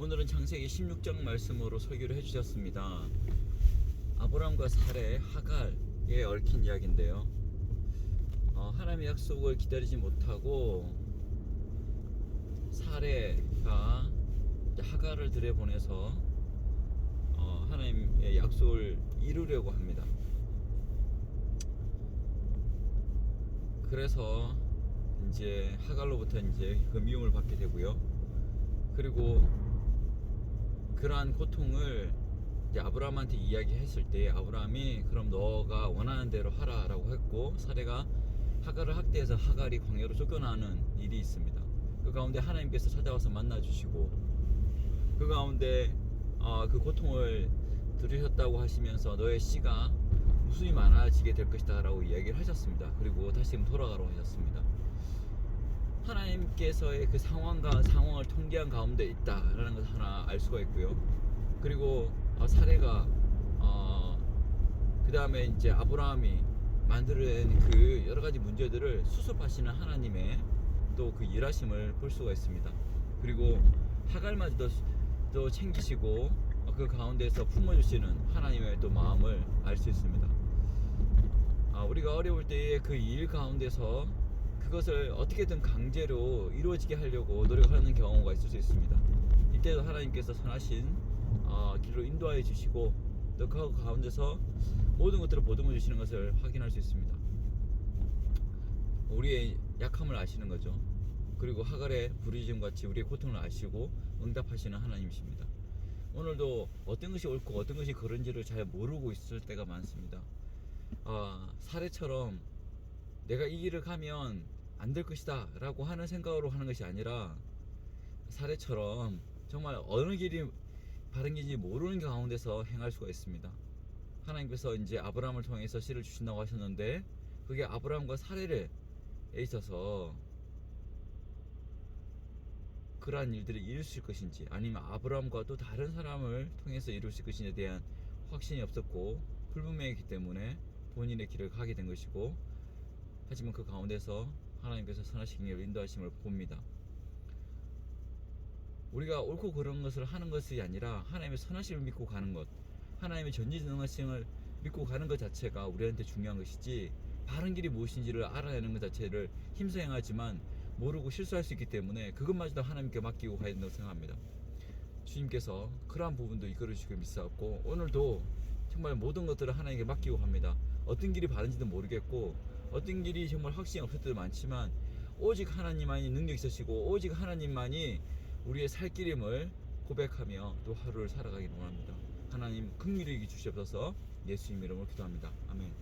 오늘은 창세기 16장 말씀으로 설교를 해주셨습니다. 아브람과 사레, 하갈에 얽힌 이야기인데요. 하나님의 약속을 기다리지 못하고 사레가 하갈을 들여보내서 하나님의 약속을 이루려고 합니다. 그래서 이제 하갈로부터 이제 그 미움을 받게 되고요. 그리고 그러한 고통을 이제 아브라함한테 이야기했을 때 아브라함이 그럼 너가 원하는 대로 하라라고 했고, 사레가 하갈을 학대해서 하갈이 광야로 쫓겨나는 일이 있습니다. 그 가운데 하나님께서 찾아와서 만나주시고, 그 가운데 그 고통을 들으셨다고 하시면서 너의 씨가 무수히 많아지게 될 것이다 라고 이야기를 하셨습니다. 그리고 다시 돌아가라고 하셨습니다. 하나님께서의 그 상황을 통제한 가운데 있다라는 것을 하나 알 수가 있고요. 그리고 사레가 그 다음에 이제 아브라함이 만들어낸 그 여러 가지 문제들을 수습하시는 하나님의 또 그 일하심을 볼 수가 있습니다. 그리고 하갈마저도 또 챙기시고 그 가운데서 품어주시는 하나님의 또 마음을 알 수 있습니다. 우리가 어려울 때의 그 일 가운데서 그것을 어떻게든 강제로 이루어지게 하려고 노력하는 경우가 있을 수 있습니다. 이때도 하나님께서 선하신 길로 인도하여 주시고 또 그 가운데서 모든 것들을 보듬어 주시는 것을 확인할 수 있습니다. 우리의 약함을 아시는 거죠. 그리고 하갈의 부르짖음 같이 우리의 고통을 아시고 응답하시는 하나님이십니다. 오늘도 어떤 것이 옳고 어떤 것이 그른지를 잘 모르고 있을 때가 많습니다. 사례처럼 내가 이 길을 가면 안 될 것이다 라고 하는 생각으로 하는 것이 아니라, 사례처럼 정말 어느 길이 바른 길인지 모르는 가운데서 행할 수가 있습니다. 하나님께서 이제 아브라함을 통해서 씨를 주신다고 하셨는데, 그게 아브라함과 사레에 있어서 그러한 일들을 이루실 것인지, 아니면 아브라함과 또 다른 사람을 통해서 이루실 것인지에 대한 확신이 없었고 불분명했기 때문에 본인의 길을 가게 된 것이고, 하지만 그 가운데서 하나님께서 선하신 길을 인도하심을 봅니다. 우리가 옳고 그런 것을 하는 것이 아니라 하나님의 선하심을 믿고 가는 것, 하나님의 전지전능하심을 믿고 가는 것 자체가 우리한테 중요한 것이지, 바른 길이 무엇인지를 알아내는 것 자체를 힘써 행하지만 모르고 실수할 수 있기 때문에 그것마저도 하나님께 맡기고 가야 된다고 생각합니다. 주님께서 그러한 부분도 이끌어 주시길 믿사옵고, 오늘도 정말 모든 것들을 하나님께 맡기고 갑니다. 어떤 길이 바른지도 모르겠고 어떤 길이 정말 확신이 없을 때도 많지만, 오직 하나님만이 능력이 있으시고 오직 하나님만이 우리의 살 길임을 고백하며 또 하루를 살아가기를 원합니다. 하나님 긍휼히 여겨 주시옵소서. 예수님 이름으로 기도합니다. 아멘.